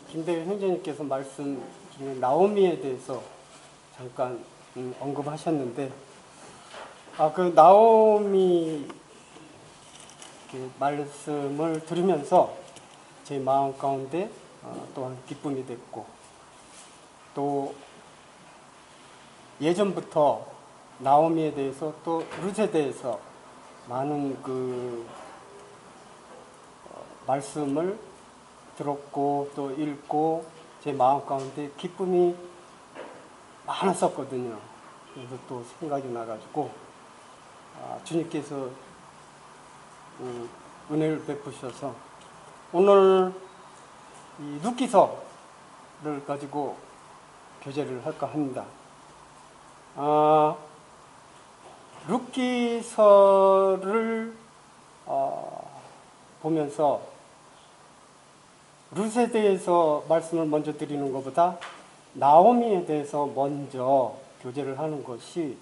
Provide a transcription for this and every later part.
김대일 형제님께서 말씀 중에 나오미에 대해서 잠깐 언급하셨는데, 그 나오미 그 말씀을 들으면서 제 마음 가운데 또한 기쁨이 됐고, 또 예전부터 나오미에 대해서 또 룻에 대해서 많은 말씀을 들었고 또 읽고 제 마음 가운데 기쁨이 많았었거든요. 그래서 또 생각이 나가지고 주님께서 은혜를 베푸셔서 오늘 이 룻기서를 가지고 교제를 할까 합니다. 룻기서를 보면서 룻에 대해서 말씀을 먼저 드리는 것보다 나오미에 대해서 먼저 교제를 하는 것이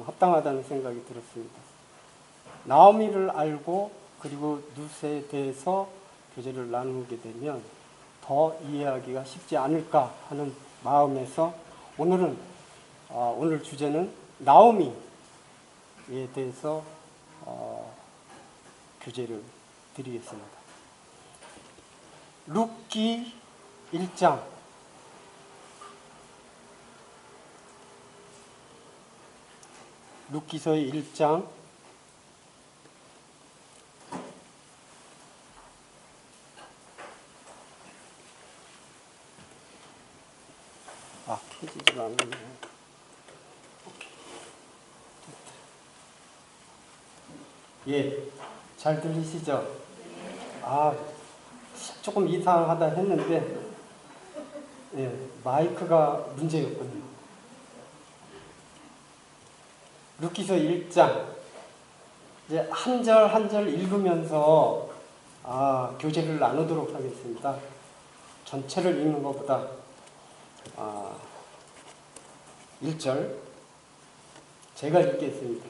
합당하다는 생각이 들었습니다. 나오미를 알고 그리고 룻에 대해서 교제를 나누게 되면 더 이해하기가 쉽지 않을까 하는 마음에서 오늘 주제는 나오미에 대해서 교제를 드리겠습니다. 룻기 1장 룻기서의 1장 '켜지지가 않네. 예, 잘 들리시죠? 조금 이상하다 했는데, 예, 마이크가 문제였군요. 룻기서 1장, 이제 한 절 한 절 읽으면서 교제를 나누도록 하겠습니다. 전체를 읽는 것보다 1절 제가 읽겠습니다.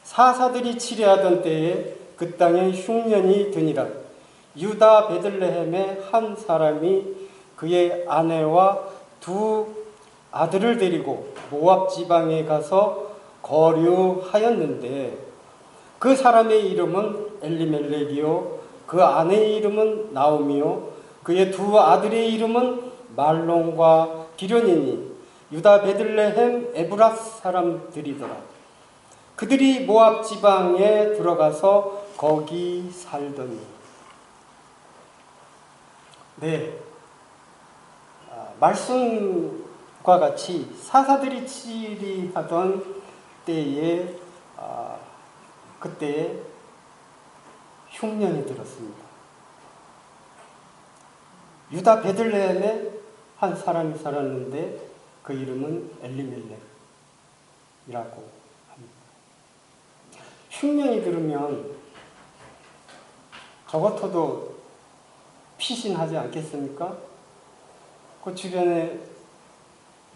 사사들이 치레하던 때에 그 땅에 흉년이 드니라. 유다 베들레헴의 한 사람이 그의 아내와 두 아들을 데리고 모압 지방에 가서 거류하였는데, 그 사람의 이름은 엘리멜렉이요 그 아내의 이름은 나오미요 그의 두 아들의 이름은 말론과 기련이니 유다 베들레헴 에브라스 사람들이더라. 그들이 모압 지방에 들어가서 거기 살더니. 네, 말씀과 같이 사사들이 치리하던 때에 그때에 흉년이 들었습니다. 유다 베들레헴에 한 사람이 살았는데 그 이름은 엘리멜렉이라고 합니다. 흉년이 들으면 저 같아도 피신하지 않겠습니까? 그 주변에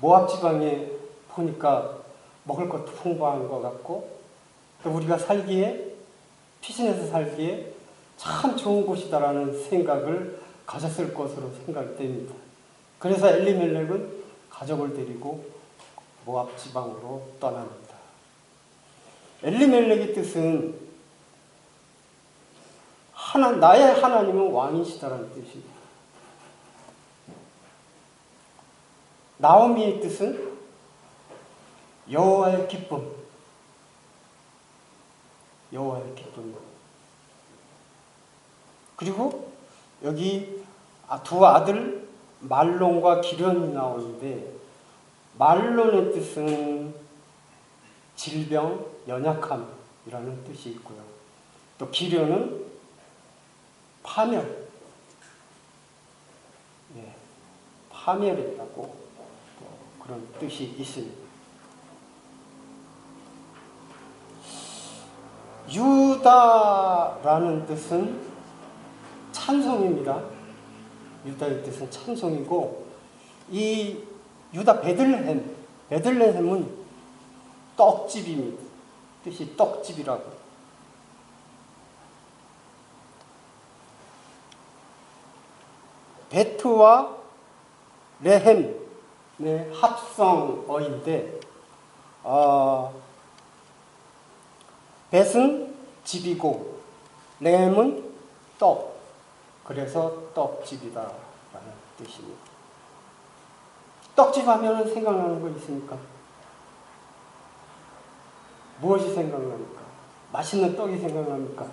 모압 지방에 보니까 먹을 것도 풍부한 것 같고, 또 우리가 살기에, 피신해서 살기에 참 좋은 곳이다라는 생각을 가졌을 것으로 생각됩니다. 그래서 엘리멜렉은 가족을 데리고 모압 지방으로 떠납니다. 엘리멜렉의 뜻은 나의 하나님은 왕이시다라는 뜻입니다. 나오미의 뜻은 여호와의 기쁨, 여호와의 기쁨입니다. 그리고 여기 두 아들 말론과 기련이 나오는데, 말론의 뜻은 질병, 연약함이라는 뜻이 있고요. 또 기련은 파멸, 파멸했다고 그런 뜻이 있습니다. 유다라는 뜻은 찬송입니다. 유다의 뜻은 찬송이고, 이 유다 베들레헴은 떡집입니다. 뜻이 떡집이라고. 베트와 레헴의 합성어인데 벳은 집이고 레헴은 떡, 그래서 떡집이다라는 뜻입니다. 떡집 하면 생각나는 거 있습니까? 무엇이 생각납니까? 맛있는 떡이 생각납니까?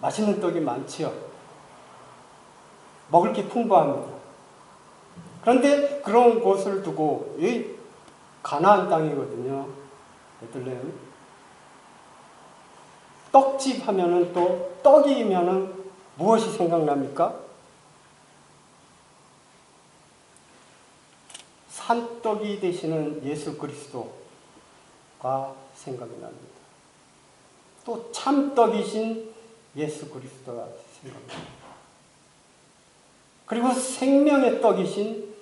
맛있는 떡이 많지요. 먹을 게 풍부합니다. 그런데 그런 곳을 두고 이 가나안 땅이거든요. 베들레헴. 떡집 하면은 또 떡이면은 무엇이 생각납니까? 산떡이 되시는 예수 그리스도가 생각이 납니다. 또 참떡이신 예수 그리스도가 생각이 납니다. 그리고 생명의 떡이신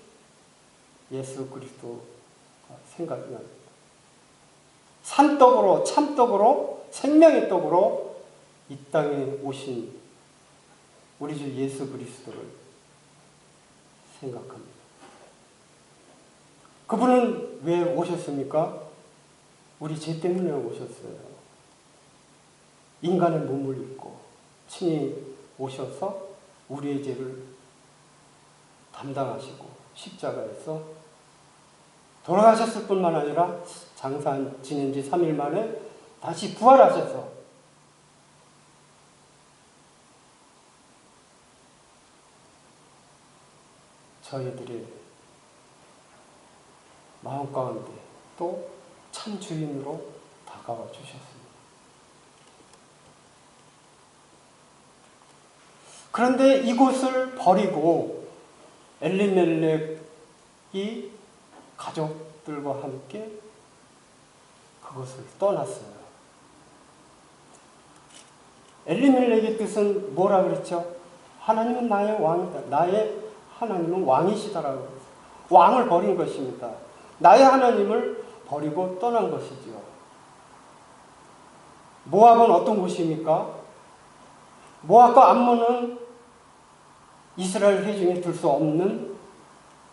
예수 그리스도가 생각이 납니다. 산떡으로, 참떡으로, 생명의 떡으로 이 땅에 오신 우리 주 예수 그리스도를 생각합니다. 그분은 왜 오셨습니까? 우리 죄 때문에 오셨어요. 인간의 몸을 입고 친히 오셔서 우리의 죄를 담당하시고 십자가에서 돌아가셨을 뿐만 아니라 장사 지낸 지 3일 만에 다시 부활하셔서 저희들의 마음 가운데 또 참 주인으로 다가와 주셨습니다. 그런데 이곳을 버리고 엘리멜렉이 가족들과 함께 그것을 떠났어요. 엘리멜렉의 뜻은 뭐라 그랬죠? 하나님은 나의 왕이다. 나의 하나님은 왕이시다라고 그랬어요. 왕을 버린 것입니다. 나의 하나님을 버리고 떠난 것이지요. 모압은 어떤 곳입니까? 모압과 암몬은 이스라엘 회 중에 들 수 없는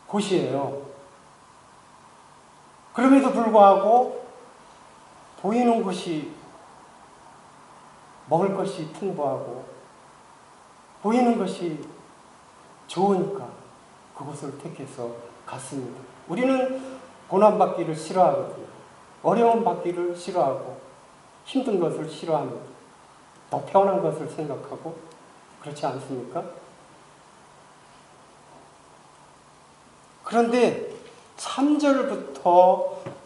곳이에요. 그럼에도 불구하고 보이는 것이 먹을 것이 풍부하고 보이는 것이 좋으니까 그곳을 택해서 갔습니다. 우리는 고난받기를 싫어하거든요. 어려움 받기를 싫어하고 힘든 것을 싫어합니다. 더 편한 것을 생각하고 그렇지 않습니까? 그런데 3절부터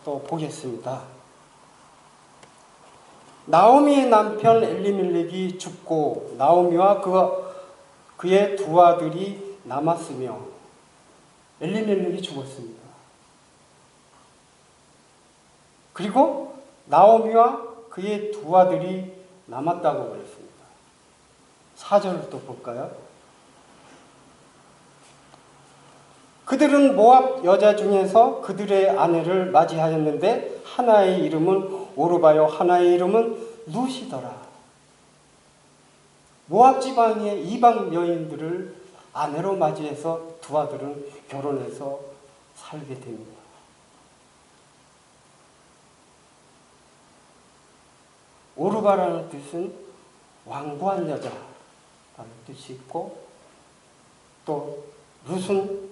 또 보겠습니다. 나오미의 남편 엘리멜렉이 죽고 나오미와 그의 두 아들이 남았으며 엘리멜렉이 죽었습니다. 그리고 나오미와 그의 두 아들이 남았다고 그랬습니다. 4절을 또 볼까요? 그들은 모압 여자 중에서 그들의 아내를 맞이하였는데 하나의 이름은 오르바요 하나의 이름은 루시더라. 모압 지방의 이방 여인들을 아내로 맞이해서 두 아들은 결혼해서 살게 됩니다. 오르바라는 뜻은 완고한 여자라는 뜻이 있고 또 룻은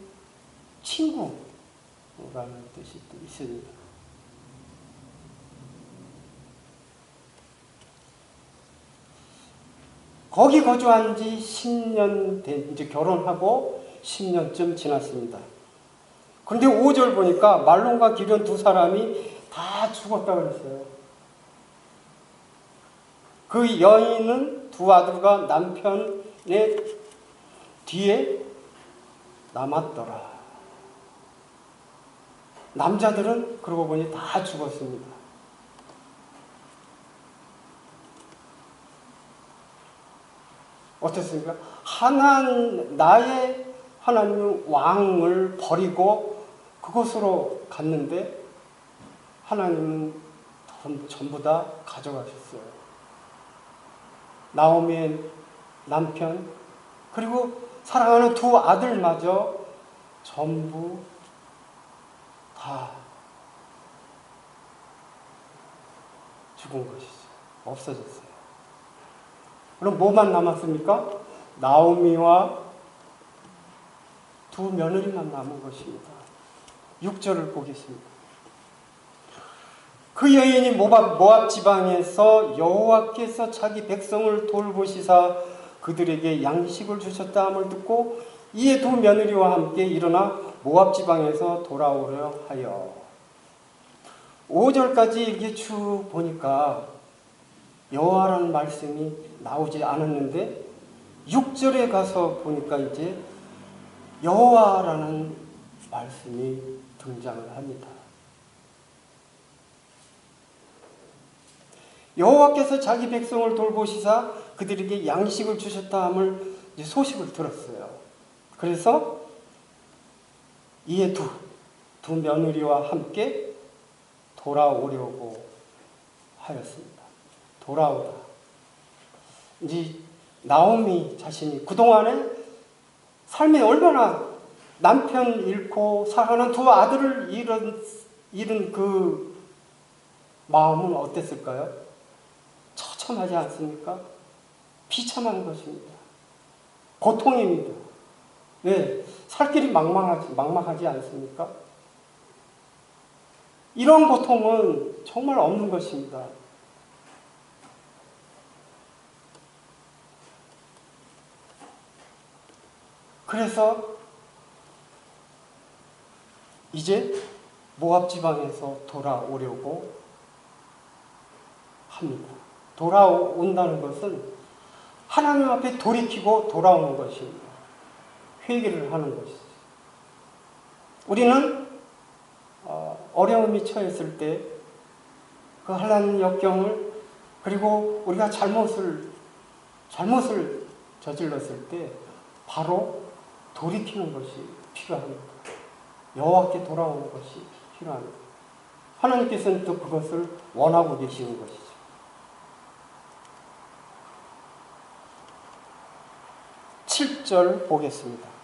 친구라는 뜻이 있습니다. 거기 거주한 지 10년 된, 이제 결혼하고 10년쯤 지났습니다. 그런데 5절 보니까 말론과 기련 두 사람이 다 죽었다고 그랬어요. 그 여인은 두 아들과 남편의 뒤에 남았더라. 남자들은 그러고 보니 다 죽었습니다. 어떻습니까? 나의 하나님은 왕을 버리고 그곳으로 갔는데 하나님은 전부 다 가져가셨어요. 나오미의 남편 그리고 사랑하는 두 아들마저 전부 다 죽은 것이죠. 없어졌어요. 그럼 뭐만 남았습니까? 나오미와 두 며느리만 남은 것입니다. 6절을 보겠습니다. 그 여인이 모압 지방에서 여호와께서 자기 백성을 돌보시사 그들에게 양식을 주셨다함을 듣고 이에 두 며느리와 함께 일어나 모압 지방에서 돌아오려 하여. 5절까지 이렇게 쭉 보니까 여호와라는 말씀이 나오지 않았는데 6절에 가서 보니까 이제 여호와라는 말씀이 등장을 합니다. 여호와께서 자기 백성을 돌보시사 그들에게 양식을 주셨다함을 소식을 들었어요. 그래서 이에 두 며느리와 함께 돌아오려고 하였습니다. 돌아오다. 이제 나오미 자신이 그동안에 삶에 얼마나 남편 잃고 사랑하는 두 아들을 잃은 그 마음은 어땠을까요? 처참하지 않습니까? 비참한 것입니다. 고통입니다. 왜? 살 길이 막막하지 않습니까? 이런 고통은 정말 없는 것입니다. 그래서 이제 모압 지방에서 돌아오려고 합니다. 돌아온다는 것은 하나님 앞에 돌이키고 돌아오는 것입니다. 회개를 하는 것이죠. 우리는 어려움이 처했을 때 그 한란 역경을 그리고 우리가 잘못을 저질렀을 때 바로 돌이키는 것이 필요합니다. 여호와께 돌아오는 것이 필요합니다. 하나님께서는 또 그것을 원하고 계시는 것이죠. 7절 보겠습니다.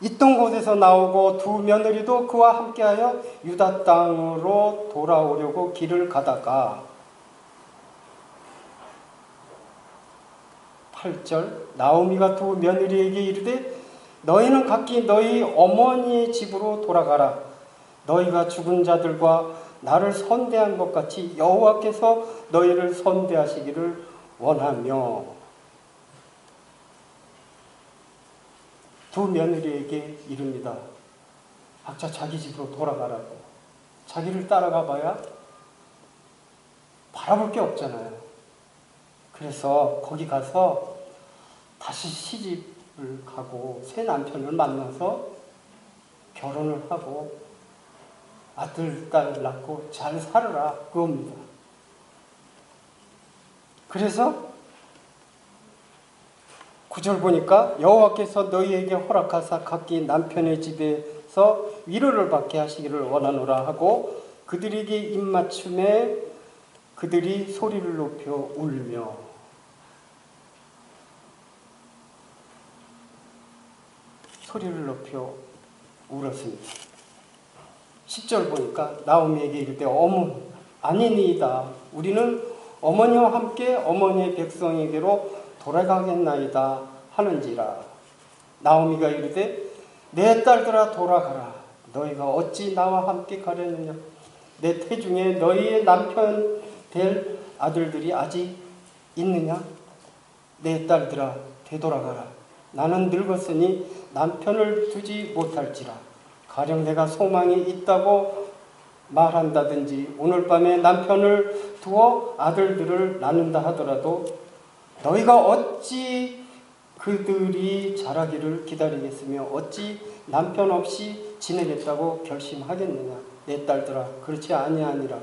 있던 곳에서 나오고 두 며느리도 그와 함께하여 유다 땅으로 돌아오려고 길을 가다가 8절 나오미가 두 며느리에게 이르되 너희는 각기 너희 어머니의 집으로 돌아가라. 너희가 죽은 자들과 나를 선대한 것 같이 여호와께서 너희를 선대하시기를 원하며. 두 며느리에게 이릅니다. 각자 자기 집으로 돌아가라고. 자기를 따라가 봐야 바라볼 게 없잖아요. 그래서 거기 가서 다시 시집을 가고 새 남편을 만나서 결혼을 하고 아들, 딸 낳고 잘 살아라 그겁니다. 그래서 9절 보니까 여호와께서 너희에게 허락하사 각기 남편의 집에서 위로를 받게 하시기를 원하노라 하고 그들에게 입맞춤에 그들이 소리를 높여 울며. 소리를 높여 울었습니다. 10절 보니까 나오미에게 이르되 어머니 아니니이다. 우리는 어머니와 함께 어머니의 백성에게로 돌아가겠나이다 하는지라. 나오미가 이르되 내 딸들아 돌아가라. 너희가 어찌 나와 함께 가려느냐. 내 태중에 너희의 남편 될 아들들이 아직 있느냐. 내 딸들아 되돌아가라. 나는 늙었으니 남편을 두지 못할지라. 가령 내가 소망이 있다고 말한다든지 오늘 밤에 남편을 두어 아들들을 낳는다 하더라도 너희가 어찌 그들이 자라기를 기다리겠으며 어찌 남편 없이 지내겠다고 결심하겠느냐. 내 딸들아 그렇지 아니하니라.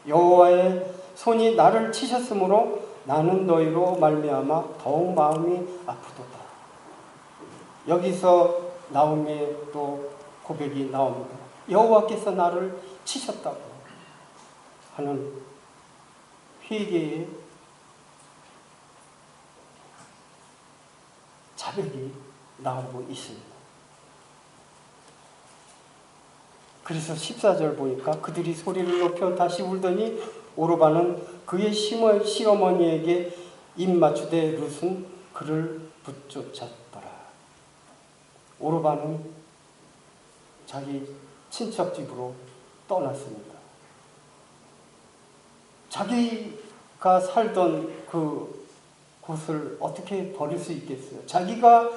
여호와의 손이 나를 치셨으므로 나는 너희로 말미암아 더욱 마음이 아프도다. 여기서 나오미의 또 고백이 나옵니다. 여호와께서 나를 치셨다고 하는 회개의 자백이 나오고 있습니다. 그래서 14절 보니까 그들이 소리를 높여 다시 울더니 오르바는 그의 시어머니에게 입 맞추되 룻은 그를 붙쫓았더라. 오르바는 자기 친척 집으로 떠났습니다. 자기가 살던 그 곳을 어떻게 버릴 수 있겠어요? 자기가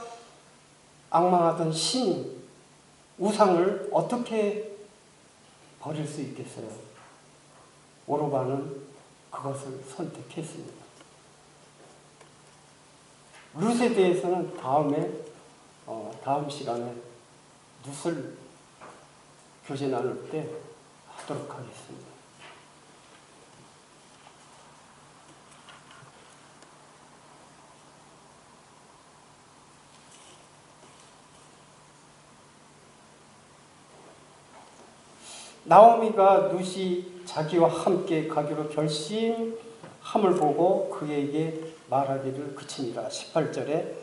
앙망하던 신, 우상을 어떻게 버릴 수 있겠어요? 오르바는 그것을 선택했습니다. 룻에 대해서는 다음 시간에 룻을 교제 나눌 때 하도록 하겠습니다. 나오미가 룻이 자기와 함께 가기로 결심함을 보고 그에게 말하기를 그치니라. 18절에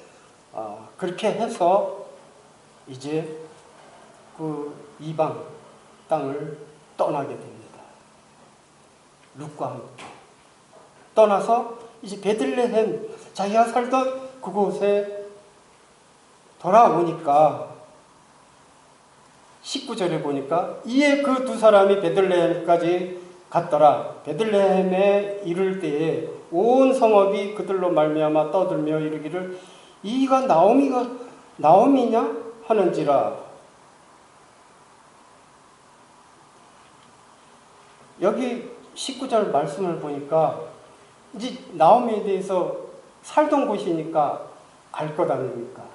그렇게 해서 이제 그 이방 땅을 떠나게 됩니다. 룻과 함께 떠나서 이제 베들레헴 자기가 살던 그곳에 돌아오니까 19절에 보니까 이에 그 두 사람이 베들레헴까지 갔더라. 베들레헴에 이를 때에 온 성읍이 그들로 말미암아 떠들며 이르기를 이가 나오미냐 하는지라. 여기 19절 말씀을 보니까 이제 나오미에 대해서 살던 곳이니까 알 것 아닙니까?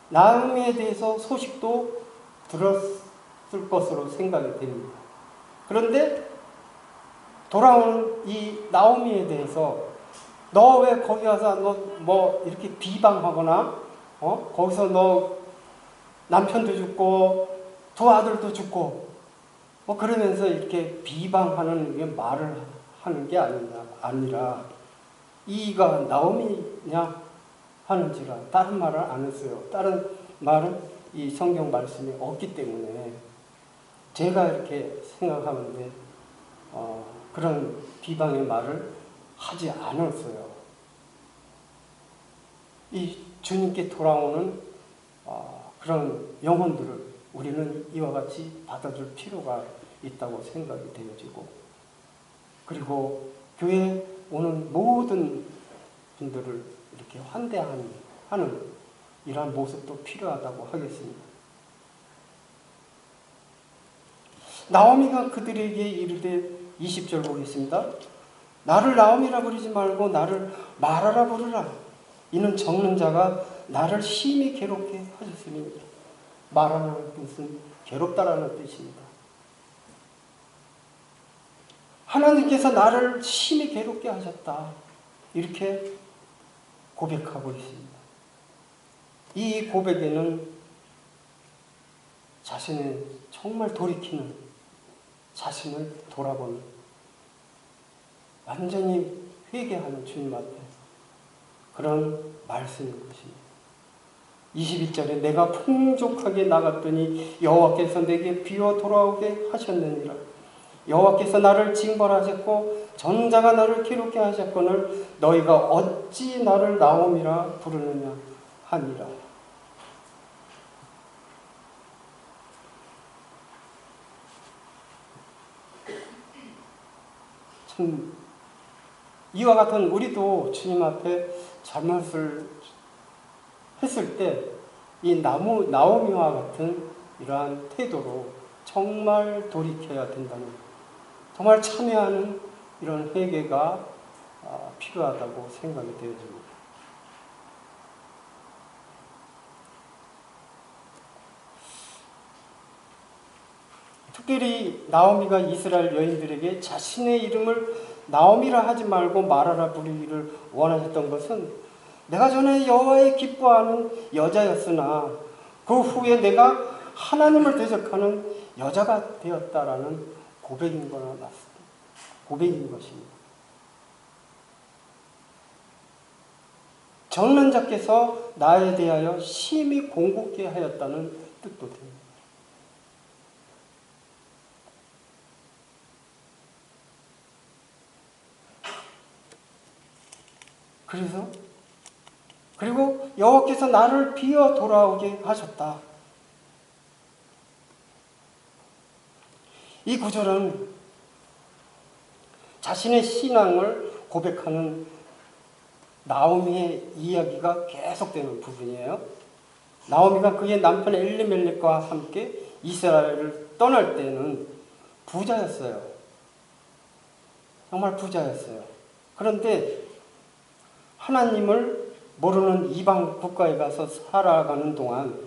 나오미에 대해서 소식도 들었을 것으로 생각이 됩니다. 그런데 돌아온 이 나오미에 대해서 너 왜 거기 가서 너 뭐 이렇게 비방하거나 거기서 너 남편도 죽고 두 아들도 죽고 뭐 그러면서 이렇게 비방하는 말을 하는 게 아니라 이가 나오미냐 하는지라. 다른 말을 안 했어요. 다른 말은 이 성경 말씀이 없기 때문에 제가 이렇게 생각하는데 그런 비방의 말을 하지 않았어요. 이 주님께 돌아오는 그런 영혼들을 우리는 이와 같이 받아줄 필요가 있다고 생각이 되어지고, 그리고 교회에 오는 모든 분들을 이렇게 환대하는 이러한 모습도 필요하다고 하겠습니다. 나오미가 그들에게 이르되 20절 보겠습니다. 나를 나오미라 부르지 말고 나를 마라라 부르라. 이는 적는 자가 나를 심히 괴롭게 하셨음입니다. 마라라는 뜻은 괴롭다라는 뜻입니다. 하나님께서 나를 심히 괴롭게 하셨다. 이렇게 고백하고 있습니다. 이 고백에는 자신을 정말 돌이키는, 자신을 돌아보는, 완전히 회개하는 주님 앞에 그런 말씀인 것입니다. 21절에 내가 풍족하게 나갔더니 여호와께서 내게 비어 돌아오게 하셨느니라. 여호와께서 나를 징벌하셨고 전자가 나를 괴롭게 하셨거늘 너희가 어찌 나를 나오미라 부르느냐 하니라. 참 이와 같은 우리도 주님 앞에 잘못을 했을 때 이 나오미와 같은 이러한 태도로 정말 돌이켜야 된다는, 정말 참여하는 이런 회개가 필요하다고 생각이 되어집니다. 특별히 나오미가 이스라엘 여인들에게 자신의 이름을 나오미라 하지 말고 마라라 부르기를 원하셨던 것은 내가 전에 여호와의 기뻐하는 여자였으나 그 후에 내가 하나님을 대적하는 여자가 되었다라는 고백인 거나 맞습니다. 고백인 것입니다. 전원자께서 나에 대하여 심히 공급게 하였다는 뜻도 됩니다. 그리고 여호와께서 나를 비어 돌아오게 하셨다. 이 구절은 자신의 신앙을 고백하는 나오미의 이야기가 계속되는 부분이에요. 나오미가 그의 남편 엘리멜렉과 함께 이스라엘을 떠날 때는 부자였어요. 정말 부자였어요. 그런데 하나님을 모르는 이방 국가에 가서 살아가는 동안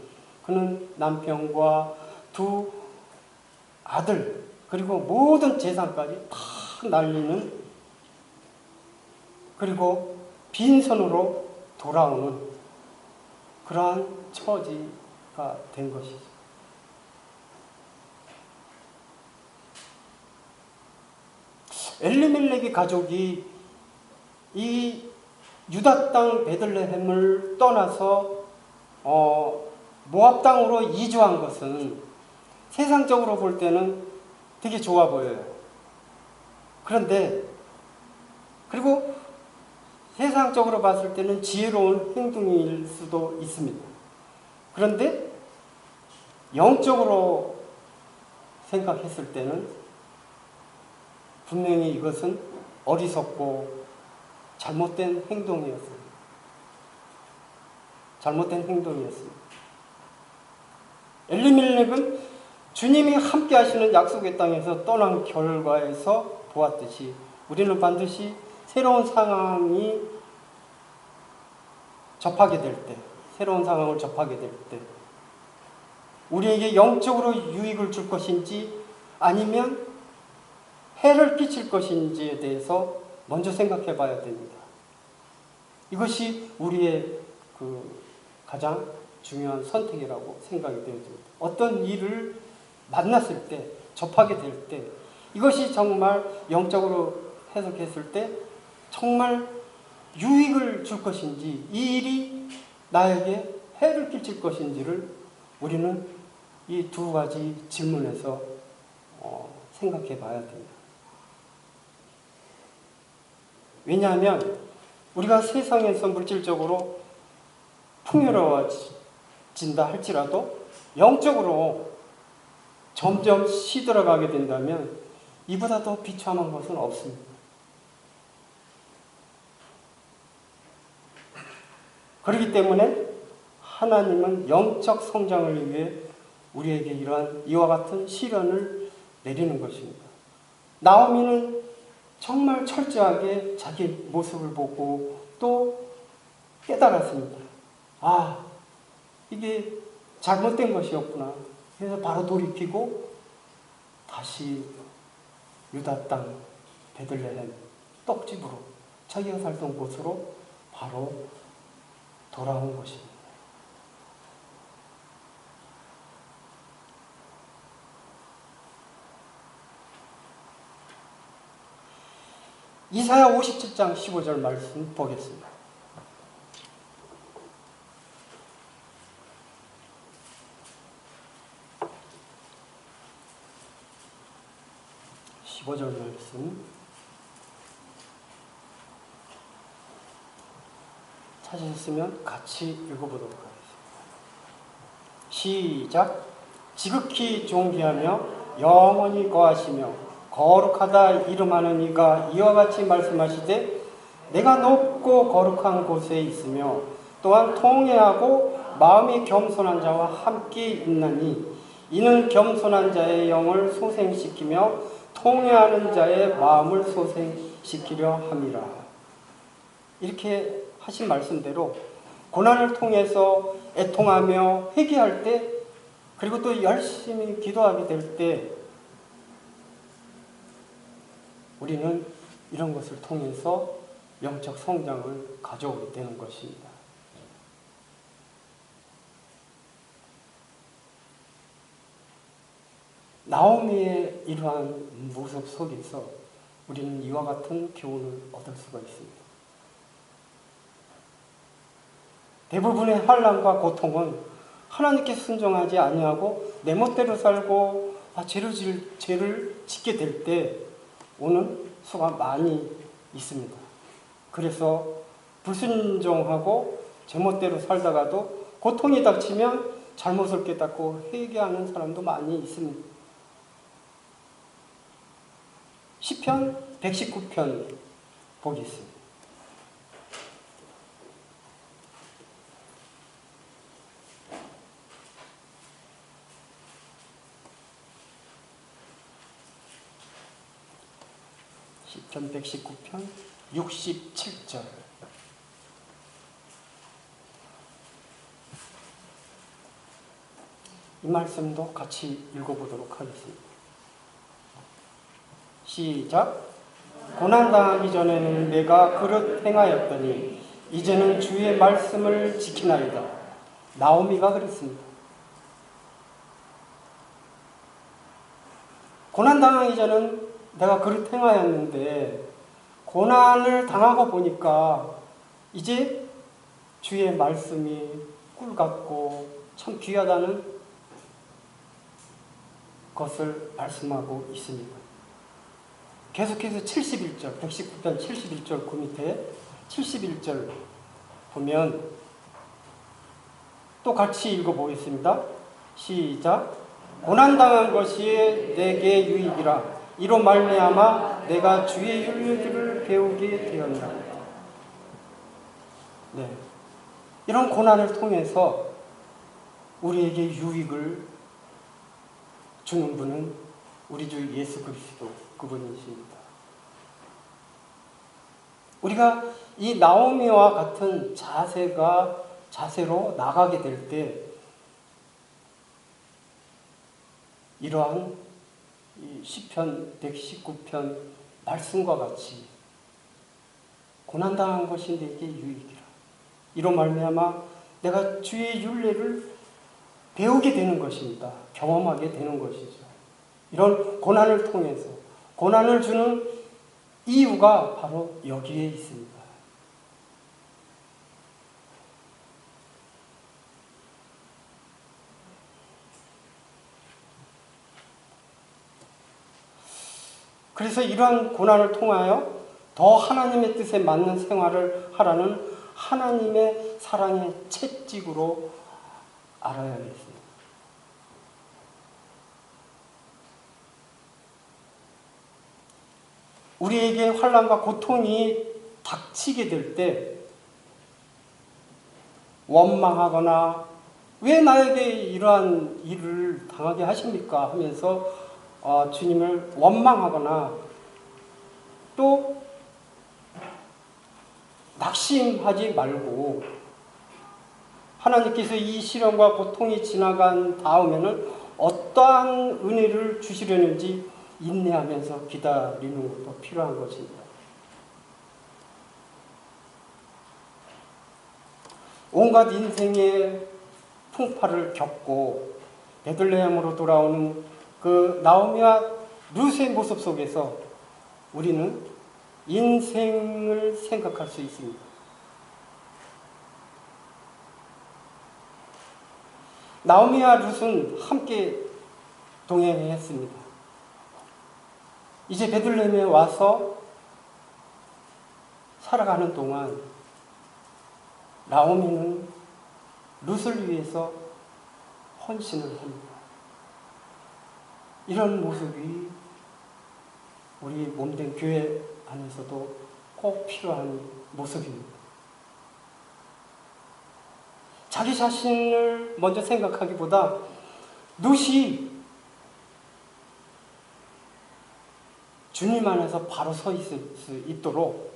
그는 남편과 두 아들 그리고 모든 재산까지 다 날리는, 그리고 빈손으로 돌아오는 그러한 처지가 된 것이죠. 엘리멜렉의 가족이 이 유다 땅 베들레헴을 떠나서 모압 땅으로 이주한 것은 세상적으로 볼 때는 되게 좋아 보여요. 그리고 세상적으로 봤을 때는 지혜로운 행동일 수도 있습니다. 그런데 영적으로 생각했을 때는 분명히 이것은 어리석고 잘못된 행동이었습니다. 엘리멜렉은 주님이 함께 하시는 약속의 땅에서 떠난 결과에서 보았듯이 우리는 반드시 새로운 상황을 접하게 될 때 우리에게 영적으로 유익을 줄 것인지 아니면 해를 끼칠 것인지에 대해서 먼저 생각해 봐야 됩니다. 이것이 우리의 가장 중요한 선택이라고 생각이 되어집니다. 어떤 일을 만났을 때, 접하게 될 때 이것이 정말 영적으로 해석했을 때 정말 유익을 줄 것인지, 이 일이 나에게 해를 끼칠 것인지를 우리는 이 두 가지 질문에서 생각해 봐야 됩니다. 왜냐하면 우리가 세상에서 물질적으로 풍요로워진다 할지라도 영적으로 점점 시들어가게 된다면 이보다 더 비참한 것은 없습니다. 그렇기 때문에 하나님은 영적 성장을 위해 우리에게 이와 같은 시련을 내리는 것입니다. 나오미는 정말 철저하게 자기 모습을 보고 또 깨달았습니다. 아, 이게 잘못된 것이었구나. 그래서 바로 돌이키고 다시 유다 땅 베들레헴 떡집으로, 자기가 살던 곳으로 바로 돌아온 것입니다. 이사야 57장 15절 말씀 보겠습니다. 말씀 찾으셨으면 같이 읽어보도록 하겠습니다. 시작. 지극히 존귀하며 영원히 거하시며 거룩하다 이름하는 이가 이와 같이 말씀하시되 내가 높고 거룩한 곳에 있으며 또한 통회하고 마음이 겸손한 자와 함께 있나니 이는 겸손한 자의 영을 소생시키며 통회하는 자의 마음을 소생시키려 함이라. 이렇게 하신 말씀대로 고난을 통해서 애통하며 회개할 때, 그리고 또 열심히 기도하게 될 때 우리는 이런 것을 통해서 영적 성장을 가져오게 되는 것입니다. 나오미의 이러한 모습 속에서 우리는 이와 같은 교훈을 얻을 수가 있습니다. 대부분의 환난과 고통은 하나님께 순종하지 아니하고 내 멋대로 살고 죄를 짓게 될 때 오는 수가 많이 있습니다. 그래서 불순종하고 제멋대로 살다가도 고통이 닥치면 잘못을 깨닫고 회개하는 사람도 많이 있습니다. 시편 119편 보겠습니다. 시편 119편 67절. 이 말씀도 같이 읽어보도록 하겠습니다. 시작. 고난당하기 전에는 내가 그릇 행하였더니 이제는 주의 말씀을 지키나이다. 나오미가 그랬습니다. 고난당하기 전에는 내가 그릇 행하였는데 고난을 당하고 보니까 이제 주의 말씀이 꿀 같고 참 귀하다는 것을 말씀하고 있습니다. 계속해서 71절, 119편 71절 그 밑에 71절 보면 또 같이 읽어보겠습니다. 시작. 고난당한 것이 내게 유익이라 이로 말미암아 내가 주의 윤례들을 배우게 되었나. 네, 이런 고난을 통해서 우리에게 유익을 주는 분은 우리 주 예수 그리스도 그분이십니다. 우리가 이 나오미와 같은 자세로 나가게 될 때 이러한 시편 119편 말씀과 같이 고난당한 것이 내게 유익이라. 이로 말미암아 내가 주의 율례를 배우게 되는 것입니다. 경험하게 되는 것이죠. 이런 고난을 통해서 고난을 주는 이유가 바로 여기에 있습니다. 그래서 이러한 고난을 통하여 더 하나님의 뜻에 맞는 생활을 하라는 하나님의 사랑의 채찍으로 알아야겠습니다. 우리에게 환난과 고통이 닥치게 될 때 원망하거나 왜 나에게 이러한 일을 당하게 하십니까? 하면서 주님을 원망하거나 또 낙심하지 말고 하나님께서 이 시련과 고통이 지나간 다음에는 어떠한 은혜를 주시려는지 인내하면서 기다리는 것도 필요한 것입니다. 온갖 인생의 풍파를 겪고 베들레헴으로 돌아오는 그 나오미와 룻의 모습 속에서 우리는 인생을 생각할 수 있습니다. 나오미와 룻은 함께 동행했습니다. 이제 베들레헴에 와서 살아가는 동안 나오미는 룻을 위해서 헌신을 합니다. 이런 모습이 우리 몸된 교회 안에서도 꼭 필요한 모습입니다. 자기 자신을 먼저 생각하기보다 룻이 주님 안에서 바로 서 있을 수 있도록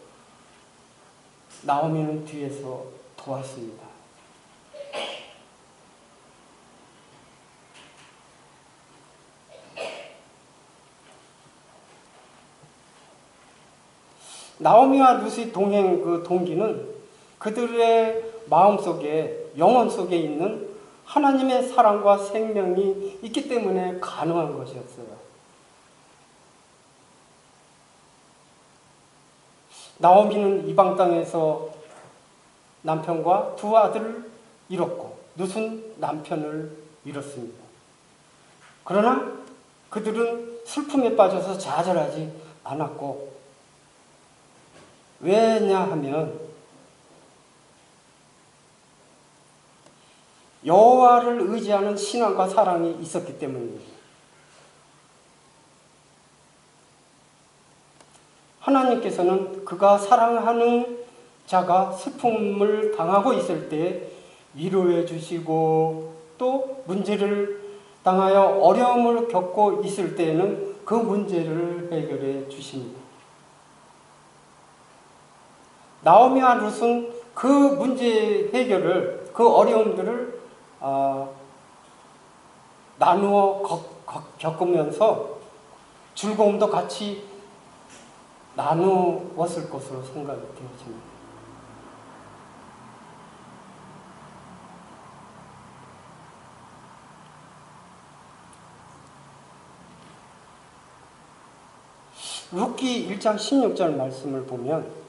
나오미는 뒤에서 도왔습니다. 나오미와 룻의 동행 그 동기는 그들의 마음속에 영혼 속에 있는 하나님의 사랑과 생명이 있기 때문에 가능한 것이었어요. 나오미는 이방 땅에서 남편과 두 아들을 잃었고 룻은 남편을 잃었습니다. 그러나 그들은 슬픔에 빠져서 좌절하지 않았고, 왜냐하면 여호와를 의지하는 신앙과 사랑이 있었기 때문입니다. 하나님께서는 그가 사랑하는 자가 슬픔을 당하고 있을 때 위로해 주시고, 또 문제를 당하여 어려움을 겪고 있을 때에는 그 문제를 해결해 주십니다. 나오미와 룻은 그 문제 해결을, 그 어려움들을 나누어 겪으면서 즐거움도 같이 나누었을 것으로 생각이 되어집니다. 룻기 1장 16절 말씀을 보면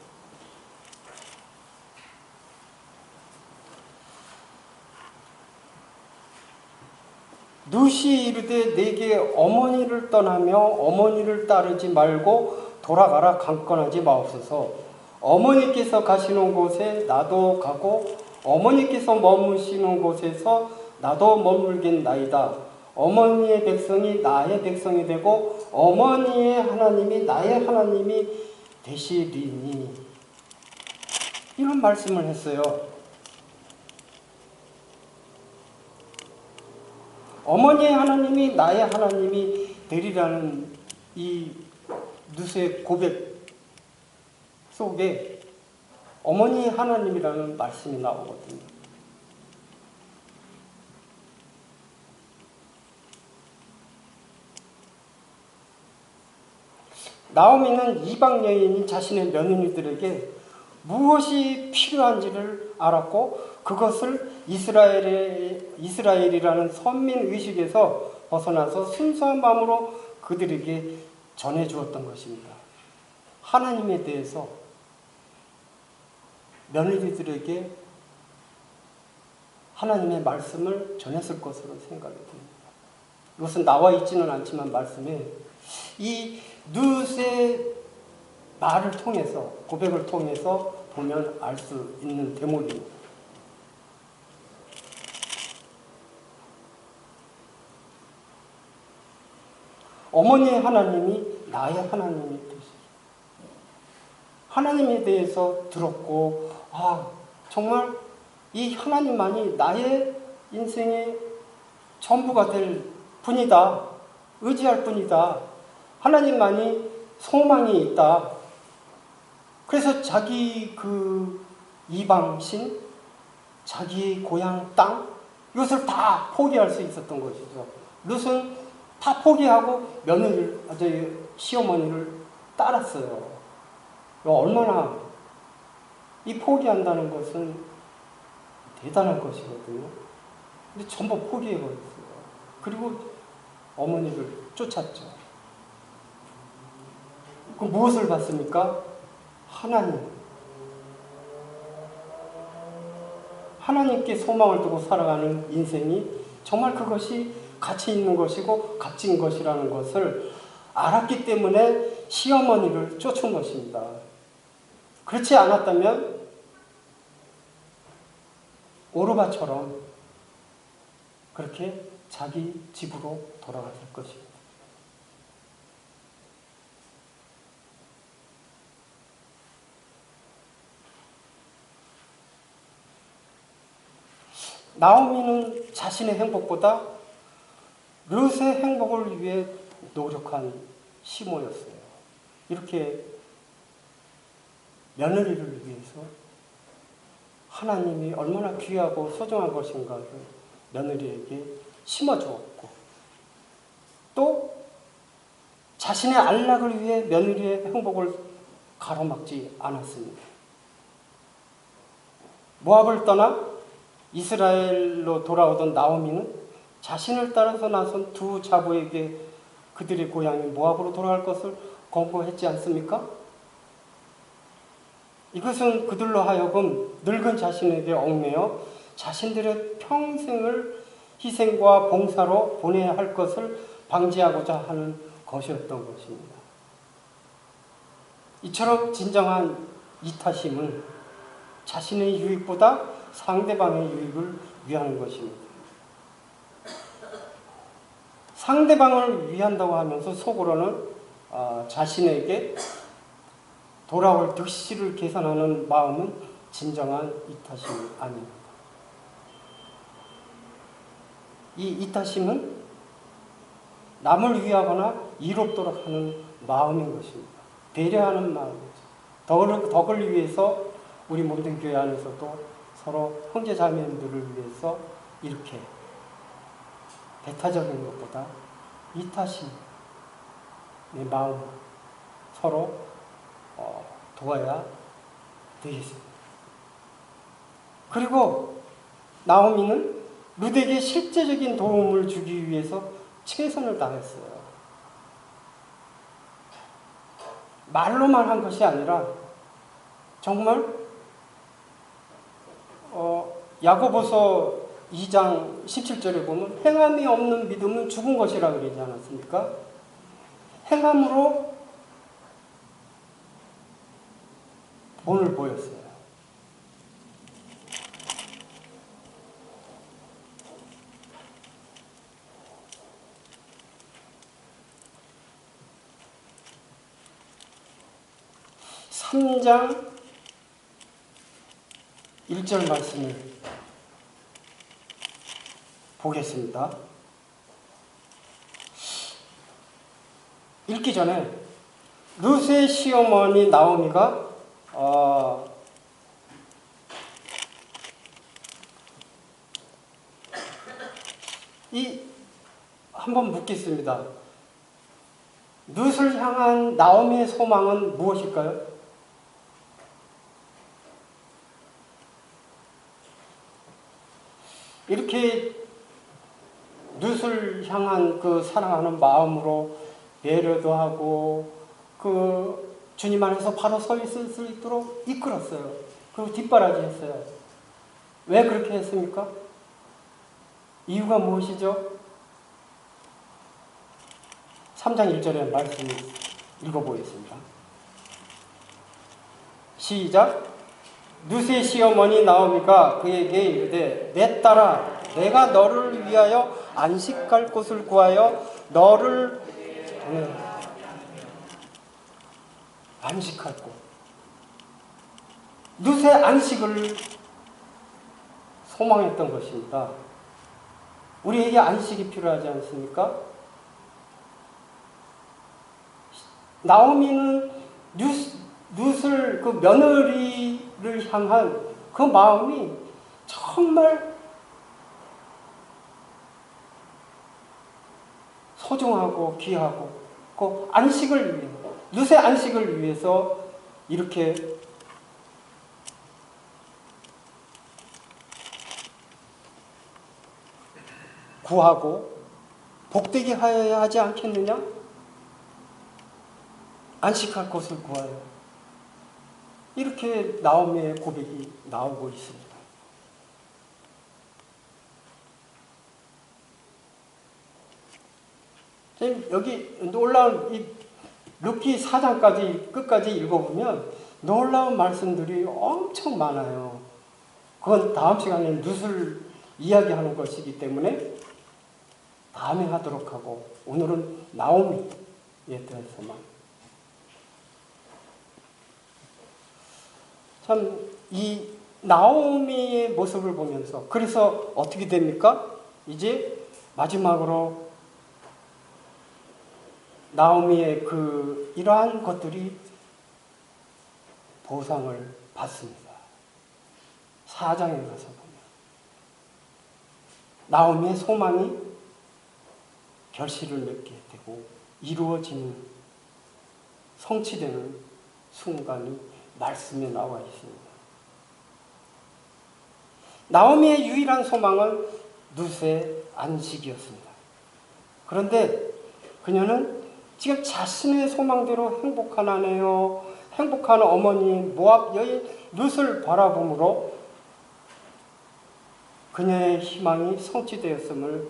룻이 이르되 내게 어머니를 떠나며 어머니를 따르지 말고 돌아가라 강권하지 마옵소서. 어머니께서 가시는 곳에 나도 가고 어머니께서 머무시는 곳에서 나도 머물겠나이다. 어머니의 백성이 나의 백성이 되고 어머니의 하나님이 나의 하나님이 되시리니. 이런 말씀을 했어요. 어머니의 하나님이 나의 하나님이 되리라는 이 룻의 고백 속에 어머니의 하나님이라는 말씀이 나오거든요. 나오미는 이방 여인이 자신의 며느리들에게 무엇이 필요한지를 알았고 그것을 이스라엘이라는 선민 의식에서 벗어나서 순수한 마음으로 그들에게 전해 주었던 것입니다. 하나님에 대해서 며느리들에게 하나님의 말씀을 전했을 것으로 생각이 듭니다. 이것은 나와 있지는 않지만 말씀에 이 룻의 말을 통해서, 고백을 통해서 보면 알 수 있는 대목입니다. 어머니의 하나님이 나의 하나님이 되시죠. 하나님에 대해서 들었고, 정말 이 하나님만이 나의 인생의 전부가 될 분이다. 의지할 분이다. 하나님만이 소망이 있다. 그래서 자기 그 이방신, 자기 고향 땅, 이것을 다 포기할 수 있었던 것이죠. 룻은 다 포기하고 시어머니를 따랐어요. 얼마나 이 포기한다는 것은 대단한 것이거든요. 근데 전부 포기해버렸어요. 그리고 어머니를 쫓았죠. 그 무엇을 받습니까? 하나님께 소망을 두고 살아가는 인생이 정말 그것이 가치 있는 것이고 값진 것이라는 것을 알았기 때문에 시어머니를 쫓은 것입니다. 그렇지 않았다면 오르바처럼 그렇게 자기 집으로 돌아갔을 것입니다. 나오미는 자신의 행복보다 룻의 행복을 위해 노력한 시모였어요. 이렇게 며느리를 위해서 하나님이 얼마나 귀하고 소중한 것인가를 며느리에게 심어주었고, 또 자신의 안락을 위해 며느리의 행복을 가로막지 않았습니다. 모압을 떠나 이스라엘로 돌아오던 나오미는 자신을 따라서 나선 두 자부에게 그들의 고향인 모압으로 돌아갈 것을 권고했지 않습니까? 이것은 그들로 하여금 늙은 자신에게 얽매여 자신들의 평생을 희생과 봉사로 보내야 할 것을 방지하고자 하는 것이었던 것입니다. 이처럼 진정한 이타심은 자신의 유익보다 상대방의 유익을 위하는 것입니다. 상대방을 위한다고 하면서 속으로는 자신에게 돌아올 득실을 계산하는 마음은 진정한 이타심이 아닙니다. 이 이타심은 남을 위하거나 이롭도록 하는 마음인 것입니다. 배려하는 마음이죠. 덕을 위해서 우리 모든 교회 안에서도 서로 형제 자매들을 위해서 이렇게 배타적인 것보다 이타심의 마음 서로 도와야 되겠습니다. 그리고 나오미는 룻에게 실제적인 도움을 주기 위해서 최선을 다했어요. 말로만 한 것이 아니라 정말 야고보서 2장 17절에 보면 행함이 없는 믿음은 죽은 것이라 그러지 않았습니까? 행함으로 본을 보였어요. 삼 장 1절 말씀을 보겠습니다. 읽기 전에 룻의 시어머니 나오미가 한번 묻겠습니다. 룻을 향한 나오미의 소망은 무엇일까요? 이렇게 룻을 향한 그 사랑하는 마음으로 배려도 하고 그 주님 안에서 바로 서 있을 수 있도록 이끌었어요. 그리고 뒷바라지 했어요. 왜 그렇게 했습니까? 이유가 무엇이죠? 3장 1절의 말씀 읽어보겠습니다. 시작. 룻의 시어머니 나오미가 그에게 이르되 내 딸아 내가 너를 위하여 안식할 곳을 구하여 너를 안식할 곳. 룻의 안식을 소망했던 것입니다. 우리에게 안식이 필요하지 않습니까? 나오미는 룻을 그 며느리를 향한 그 마음이 정말 소중하고 귀하고 그 안식을 위해 룻의 안식을 위해서 이렇게 구하고 복되게 하여야 하지 않겠느냐? 안식할 곳을 구하여. 이렇게 나오미의 고백이 나오고 있습니다. 여기 놀라운 이 룻기 4장까지 끝까지 읽어보면 놀라운 말씀들이 엄청 많아요. 그건 다음 시간에 룻을 이야기하는 것이기 때문에 다음에 하도록 하고 오늘은 나오미에 대해서만. 참 이 나오미의 모습을 보면서 그래서 어떻게 됩니까? 이제 마지막으로 나오미의 그 이러한 것들이 보상을 받습니다. 4장에 가서 보면 나오미의 소망이 결실을 맺게 되고 이루어지는 성취되는 순간이 말씀에 나와 있습니다. 나오미의 유일한 소망은 룻의 안식이었습니다. 그런데 그녀는 지금 자신의 소망대로 행복하나네요, 행복한 어머니 모압 여인 룻을 바라보므로 그녀의 희망이 성취되었음을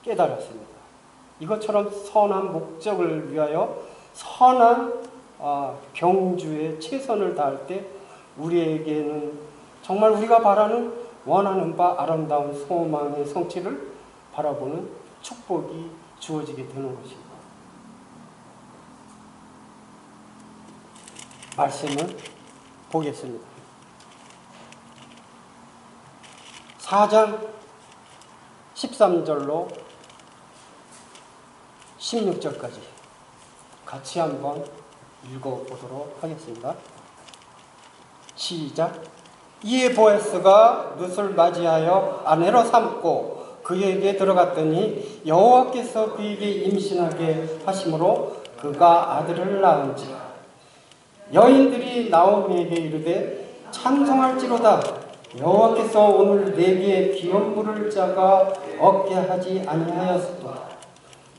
깨달았습니다. 이것처럼 선한 목적을 위하여 선한 경주에 최선을 다할 때 우리에게는 정말 우리가 바라는 원하는 바 아름다운 소망의 성취를 바라보는 축복이 주어지게 되는 것입니다. 말씀을 보겠습니다. 4장 13절로 16절까지 같이 한번 읽어보도록 하겠습니다. 시작. 이에 보에스가 룻을 맞이하여 아내로 삼고 그에게 들어갔더니 여호와께서 그에게 임신하게 하심으로 그가 아들을 낳은지라. 여인들이 나오미에게 이르되 찬송할지로다. 여호와께서 오늘 내게 기업 물을 자가 없게 하지 아니하였도다.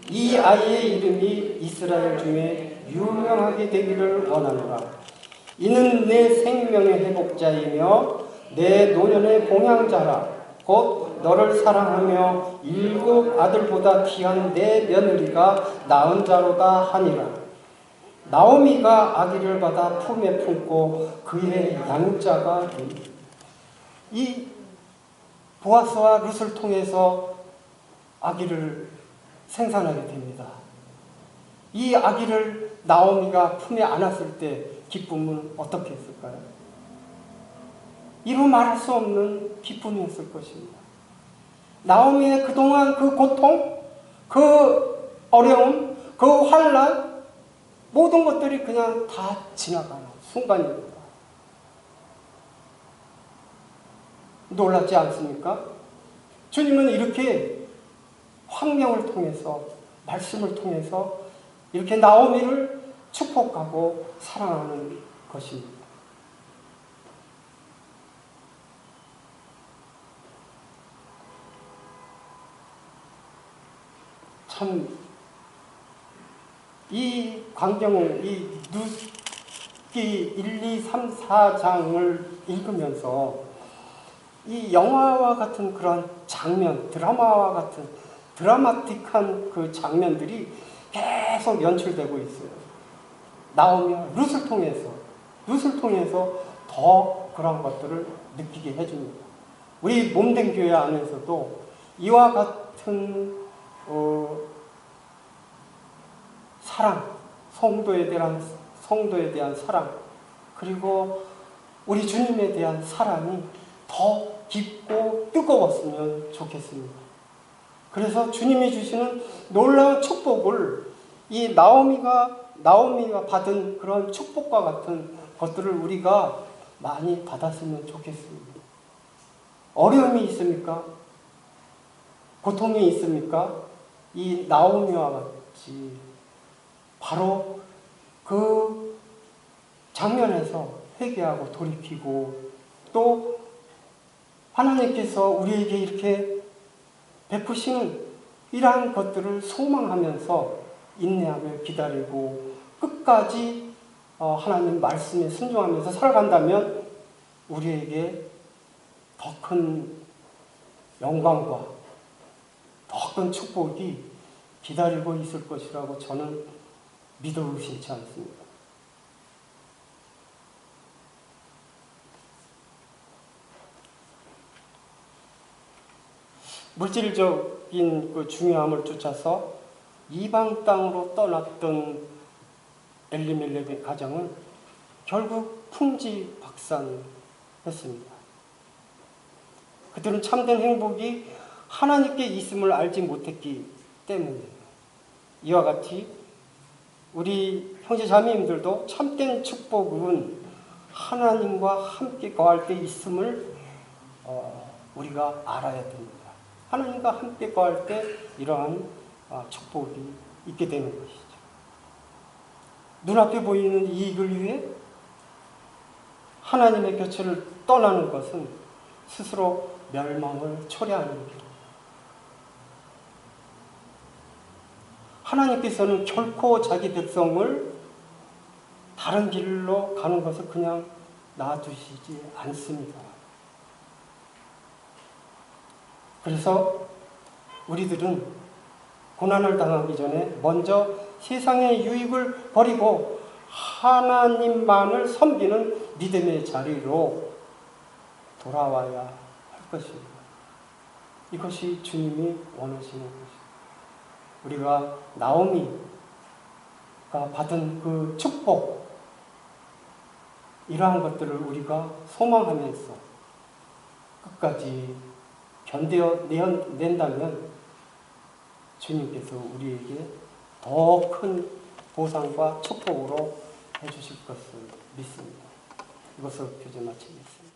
이 아이의 이름이 이스라엘 중에 유명하게 되기를 원하노라. 이는 내 생명의 회복자이며 내 노년의 봉양자라. 곧 너를 사랑하며 7 아들보다 귀한 내 며느리가 낳은 자로다 하니라. 나오미가 아기를 받아 품에 품고 그의 양자가 되니. 이 보아스와 룻을 통해서 아기를 생산하게 됩니다. 이 아기를 나오미가 품에 안았을 때 기쁨은 어떻게 했을까요? 이루 말할 수 없는 기쁨이었을 것입니다. 나오미의 그동안 그 고통, 그 어려움, 그 환난, 모든 것들이 그냥 다 지나가는 순간입니다. 놀랍지 않습니까? 주님은 이렇게 환경을 통해서, 말씀을 통해서 이렇게 나오미를 축복하고 사랑하는 것입니다. 참, 이 광경을, 이 룻기 1, 2, 3, 4장을 읽으면서 이 영화와 같은 그런 장면, 드라마와 같은 드라마틱한 그 장면들이 계속 연출되고 있어요. 나오미와 룻을 통해서 더 그런 것들을 느끼게 해줍니다. 우리 몸된 교회 안에서도 이와 같은 사랑, 성도에 대한 사랑, 그리고 우리 주님에 대한 사랑이 더 깊고 뜨거웠으면 좋겠습니다. 그래서 주님이 주시는 놀라운 축복을 이 나오미가 받은 그런 축복과 같은 것들을 우리가 많이 받았으면 좋겠습니다. 어려움이 있습니까? 고통이 있습니까? 이 나오미와 같이 바로 그 장면에서 회개하고 돌이키고 또 하나님께서 우리에게 이렇게 베푸시는 이러한 것들을 소망하면서 인내하며 기다리고 끝까지 하나님 말씀에 순종하면서 살아간다면 우리에게 더 큰 영광과 더 큰 축복이 기다리고 있을 것이라고 저는 믿어 의심치 않습니다. 물질적인 그 중요함을 쫓아서 이방 땅으로 떠났던 엘리멜렉의 가정은 결국 풍지박산했습니다. 그들은 참된 행복이 하나님께 있음을 알지 못했기 때문에 이와 같이 우리 형제 자매님들도 참된 축복은 하나님과 함께 거할 때 있음을 우리가 알아야 됩니다. 하나님과 함께 거할 때 이러한 축복이 있게 되는 것이죠. 눈앞에 보이는 이익을 위해 하나님의 곁을 떠나는 것은 스스로 멸망을 초래하는 길. 하나님께서는 결코 자기 백성을 바른 길로 가는 것을 그냥 놔두시지 않습니다. 그래서 우리들은 고난을 당하기 전에 먼저 세상의 유익을 버리고 하나님만을 섬기는 믿음의 자리로 돌아와야 할 것입니다. 이것이 주님이 원하시는 것입니다. 우리가 나오미가 받은 그 축복, 이러한 것들을 우리가 소망하면서 끝까지 견뎌낸다면 주님께서 우리에게 더 큰 보상과 축복으로 해주실 것을 믿습니다. 이것을 교제 마치겠습니다.